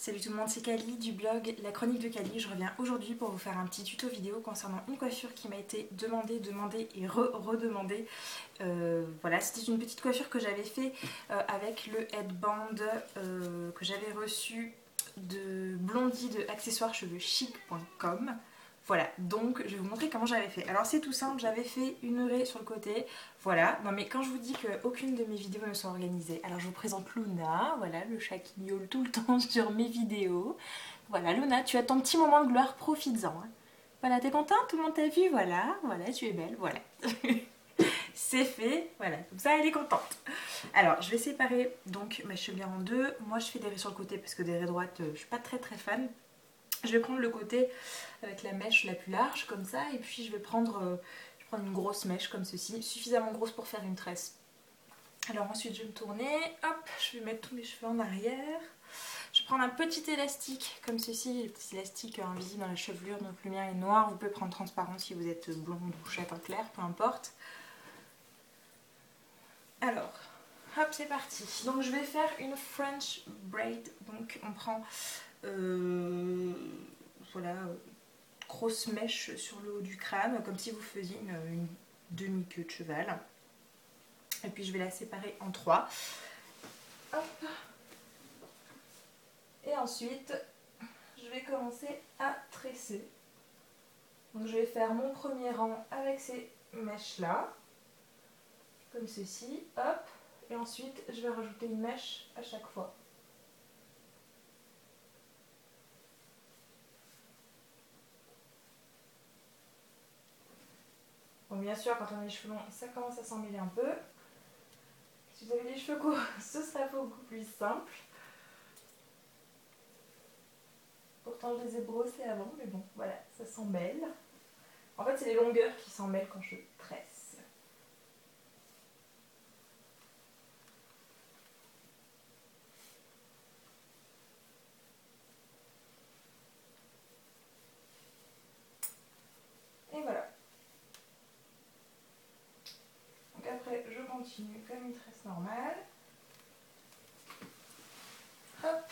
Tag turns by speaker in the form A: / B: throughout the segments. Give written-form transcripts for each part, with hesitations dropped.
A: Salut tout le monde, c'est Kali du blog La Chronique de Kali. Je reviens aujourd'hui pour vous faire un petit tuto vidéo concernant une coiffure qui m'a été demandée et redemandée. Voilà, c'était une petite coiffure que j'avais fait avec le headband que j'avais reçu de Blondie de accessoirescheveuxchic.com. Voilà, donc je vais vous montrer comment j'avais fait. Alors c'est tout simple, j'avais fait une raie sur le côté, voilà. Non mais quand je vous dis qu'aucune de mes vidéos ne sont organisées, alors je vous présente Luna, voilà, le chat qui miaule tout le temps sur mes vidéos. Voilà Luna, tu as ton petit moment de gloire, profites-en. Hein. Voilà, t'es contente? Tout le monde t'a vu? Voilà, voilà, tu es belle, voilà. C'est fait, voilà, comme ça elle est contente. Alors je vais séparer donc ma chevelure en deux. Moi je fais des raies sur le côté parce que des raies droites, je suis pas très fan. Je vais prendre le côté avec la mèche la plus large comme ça et puis je vais prendre une grosse mèche comme ceci, suffisamment grosse pour faire une tresse. Alors ensuite je vais me tourner, hop, je vais mettre tous mes cheveux en arrière. Je vais prendre un petit élastique comme ceci, le petit élastique invisible dans la chevelure, donc le mien est noir, vous pouvez prendre transparent si vous êtes blonde ou châtain clair, peu importe. Alors, hop c'est parti. Donc je vais faire une French braid, donc on prend voilà, grosse mèche sur le haut du crâne, comme si vous faisiez une demi-queue de cheval. Et puis je vais la séparer en trois. Hop. Et ensuite, je vais commencer à tresser. Donc je vais faire mon premier rang avec ces mèches-là, comme ceci, hop. Et ensuite, je vais rajouter une mèche à chaque fois. Bon, bien sûr, quand on a les cheveux longs, ça commence à s'emmêler un peu. Si vous avez les cheveux courts, ce sera beaucoup plus simple. Pourtant, je les ai brossés avant, mais bon, voilà, ça s'en mêle. En fait, c'est les longueurs qui s'en mêlent quand je tresse. Et voilà. Donc après, je continue comme une tresse normale. Hop.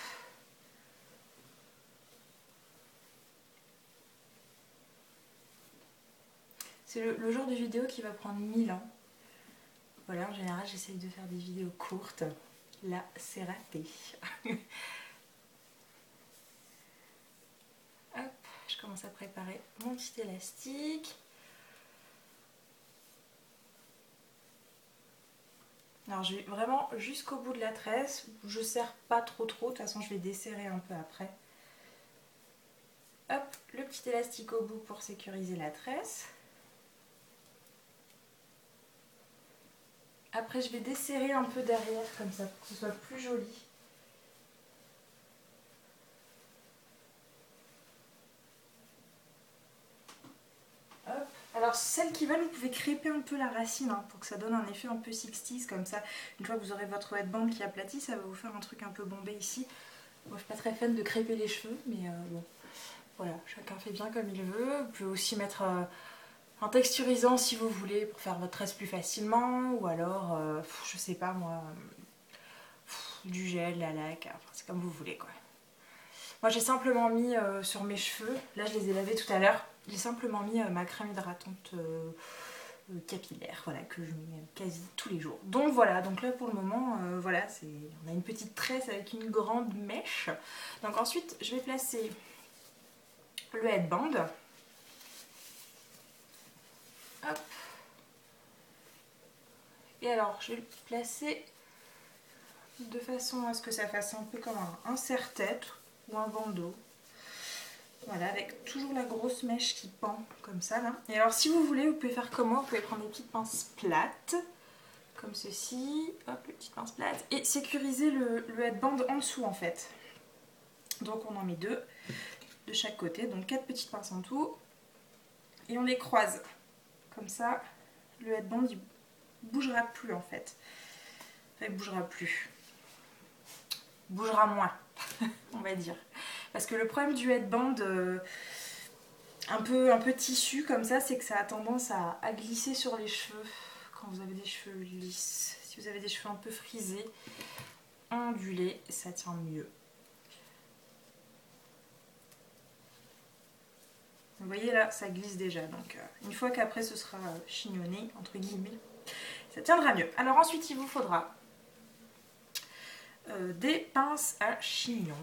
A: C'est le genre de vidéo qui va prendre 1000 ans. Voilà, en général, j'essaye de faire des vidéos courtes. Là, c'est raté. Hop, je commence à préparer mon petit élastique. Alors, je vais vraiment jusqu'au bout de la tresse. Je ne serre pas trop. De toute façon, je vais desserrer un peu après. Hop, le petit élastique au bout pour sécuriser la tresse. Après, je vais desserrer un peu derrière, comme ça, pour que ce soit plus joli. Hop. Alors, celles qui veulent, vous pouvez crêper un peu la racine, hein, pour que ça donne un effet un peu 60s, comme ça. Une fois que vous aurez votre headband qui aplatit, ça va vous faire un truc un peu bombé ici. Moi, je suis pas très fan de crêper les cheveux, mais bon, voilà, chacun fait bien comme il veut. Vous pouvez aussi mettre un texturisant si vous voulez, pour faire votre tresse plus facilement, ou alors, je sais pas moi... du gel, la laque, enfin, c'est comme vous voulez quoi. Moi j'ai simplement mis sur mes cheveux, là je les ai lavés tout à l'heure, j'ai simplement mis ma crème hydratante capillaire, voilà, que je mets quasi tous les jours. Donc voilà, donc là pour le moment, voilà, on a une petite tresse avec une grande mèche. Donc ensuite je vais placer le headband. Hop. Et alors je vais le placer de façon à ce que ça fasse un peu comme un serre-tête ou un bandeau. Voilà, avec toujours la grosse mèche qui pend comme ça là. Et alors si vous voulez, vous pouvez faire comme moi, vous pouvez prendre des petites pinces plates, comme ceci, hop, les petites pinces plates, et sécuriser le headband en dessous en fait. Donc on en met deux de chaque côté, donc 4 petites pinces en tout, et on les croise. Comme ça, le headband il bougera plus en fait. Enfin, il bougera plus. Il bougera moins, on va dire. Parce que le problème du headband... un peu tissu comme ça, c'est que ça a tendance à glisser sur les cheveux quand vous avez des cheveux lisses. Si vous avez des cheveux un peu frisés, ondulés, ça tient mieux. Vous voyez là, ça glisse déjà. Donc une fois qu'après ce sera chignonné, entre guillemets, ça tiendra mieux. Alors ensuite, il vous faudra des pinces à chignon.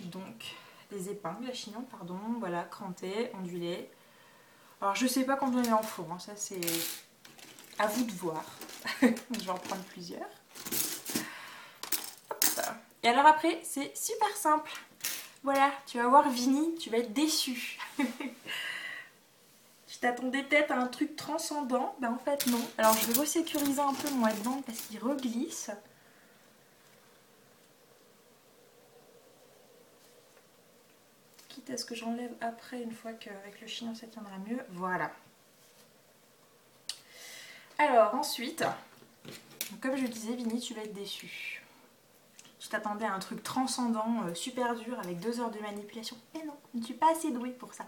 A: Donc des épingles à chignon, pardon. Voilà, crantées, ondulées. Alors je sais pas combien il en faut, hein, ça c'est à vous de voir. Je vais en prendre plusieurs. Hop. Et alors après, c'est super simple. Voilà, tu vas voir Vini, tu vas être déçu. Tu t'attendais peut-être à un truc transcendant, ben en fait non. Alors je vais resécuriser un peu mon headband parce qu'il reglisse. Quitte à ce que j'enlève après une fois qu'avec le chignon ça tiendra mieux. Voilà. Alors ensuite, comme je disais Vini, tu vas être déçu. Je t'attendais à un truc transcendant, super dur, avec 2 heures de manipulation. Mais non, je ne suis pas assez douée pour ça.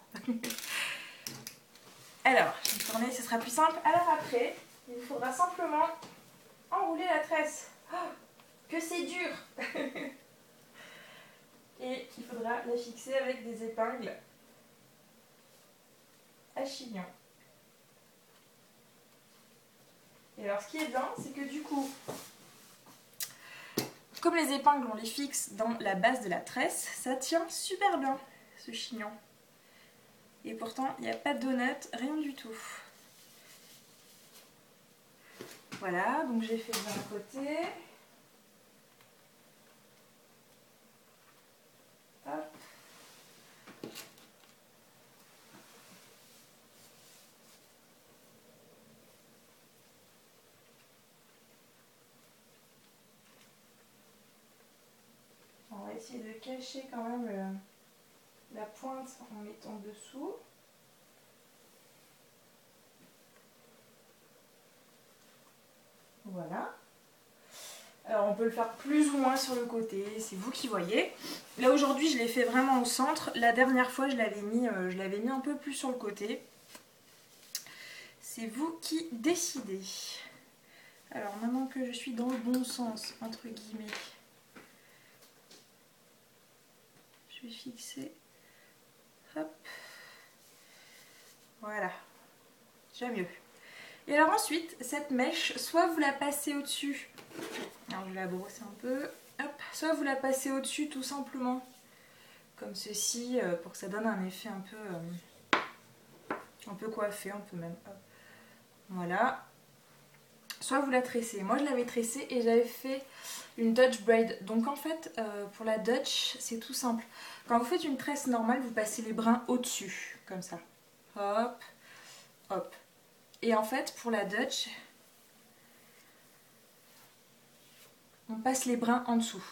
A: Alors, je vais tourner, ce sera plus simple. Alors après, il faudra simplement enrouler la tresse. Oh, que c'est dur. Et il faudra la fixer avec des épingles à chignon. Et alors ce qui est bien, c'est que du coup, comme les épingles, on les fixe dans la base de la tresse, ça tient super bien, ce chignon. Et pourtant, il n'y a pas de donut, rien du tout. Voilà, donc j'ai fait d'un côté. Hop. On va essayer de cacher quand même la pointe en mettant dessous. Voilà. Alors on peut le faire plus ou moins sur le côté, c'est vous qui voyez. Là aujourd'hui je l'ai fait vraiment au centre. La dernière fois je l'avais mis un peu plus sur le côté. C'est vous qui décidez. Alors maintenant que je suis dans le bon sens, entre guillemets, je vais fixer. Hop. Voilà. Déjà mieux. Et alors ensuite, cette mèche, soit vous la passez au-dessus. Alors je vais la brosser un peu. Hop. Soit vous la passez au-dessus tout simplement. Comme ceci, pour que ça donne un effet un peu coiffé, un peu même. Hop. Voilà. Soit vous la tressez. Moi je l'avais tressée et j'avais fait une Dutch braid. Donc en fait, pour la Dutch, c'est tout simple. Quand vous faites une tresse normale, vous passez les brins au-dessus, comme ça. Hop, hop. Et en fait, pour la Dutch, on passe les brins en dessous.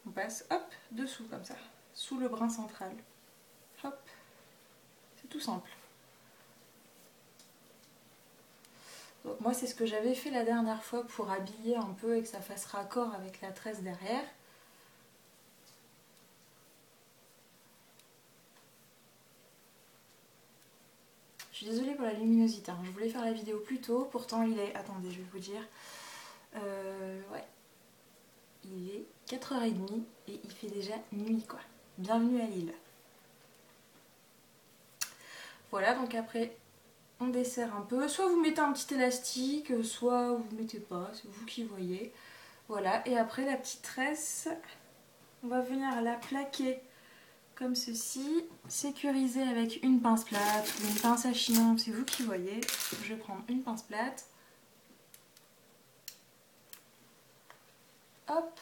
A: On passe, hop, dessous, comme ça. Sous le brin central. Hop. C'est tout simple. Donc moi c'est ce que j'avais fait la dernière fois pour habiller un peu et que ça fasse raccord avec la tresse derrière. Je suis désolée pour la luminosité, hein. Je voulais faire la vidéo plus tôt, pourtant il est... Attendez, je vais vous dire. Ouais. Il est 4h30 et il fait déjà nuit quoi. Bienvenue à Lille. Voilà, donc après on desserre un peu. Soit vous mettez un petit élastique, soit vous mettez pas, c'est vous qui voyez. Voilà, et après la petite tresse, on va venir la plaquer comme ceci, sécuriser avec une pince plate ou une pince à chignon, c'est vous qui voyez. Je vais prendre une pince plate. Hop.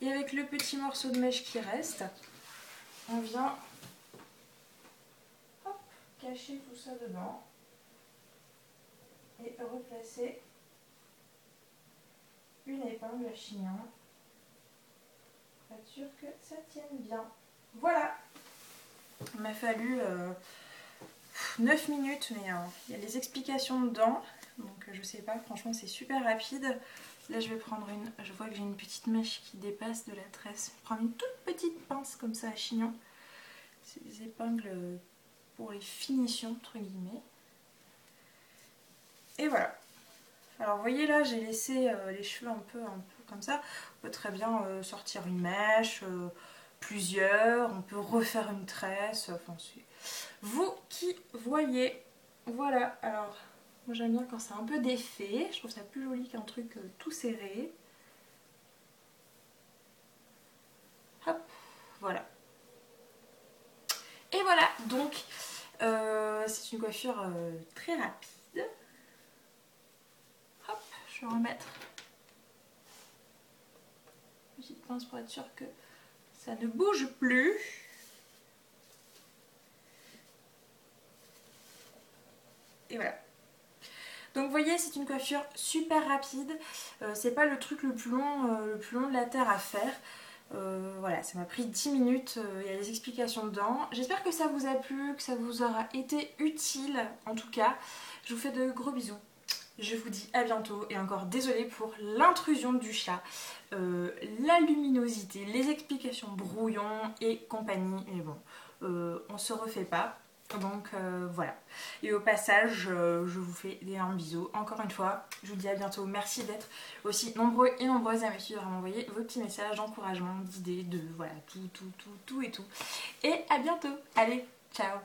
A: Et avec le petit morceau de mèche qui reste, on vient hop, cacher tout ça dedans et replacer une épingle à chignon pour être sûr que ça tienne bien. Voilà. Il m'a fallu 9 minutes, mais il y a les explications dedans, donc je sais pas, franchement c'est super rapide. Là je vais prendre je vois que j'ai une petite mèche qui dépasse de la tresse. Je prends une toute petite pince comme ça à chignon. C'est des épingles pour les finitions entre guillemets. Et voilà. Alors vous voyez là j'ai laissé les cheveux un peu comme ça. On peut très bien sortir une mèche, plusieurs, on peut refaire une tresse, enfin c'est vous qui voyez. Voilà, alors moi j'aime bien quand c'est un peu défait, je trouve ça plus joli qu'un truc tout serré. Hop, voilà. Et voilà, donc c'est une coiffure très rapide. Hop, je vais remettre une petite pince pour être sûr que ça ne bouge plus. Et voilà. Donc vous voyez, c'est une coiffure super rapide. C'est pas le truc le plus long de la terre à faire. Voilà, ça m'a pris 10 minutes, il y a des explications dedans. J'espère que ça vous a plu, que ça vous aura été utile en tout cas. Je vous fais de gros bisous. Je vous dis à bientôt et encore désolée pour l'intrusion du chat, la luminosité, les explications brouillon et compagnie. Mais bon, on se refait pas. Donc voilà. Et au passage, je vous fais d'énormes bisous. Encore une fois, je vous dis à bientôt. Merci d'être aussi nombreux et nombreuses à me suivre, à m'envoyer vos petits messages d'encouragement, d'idées, de voilà, tout et tout. Et à bientôt. Allez, ciao.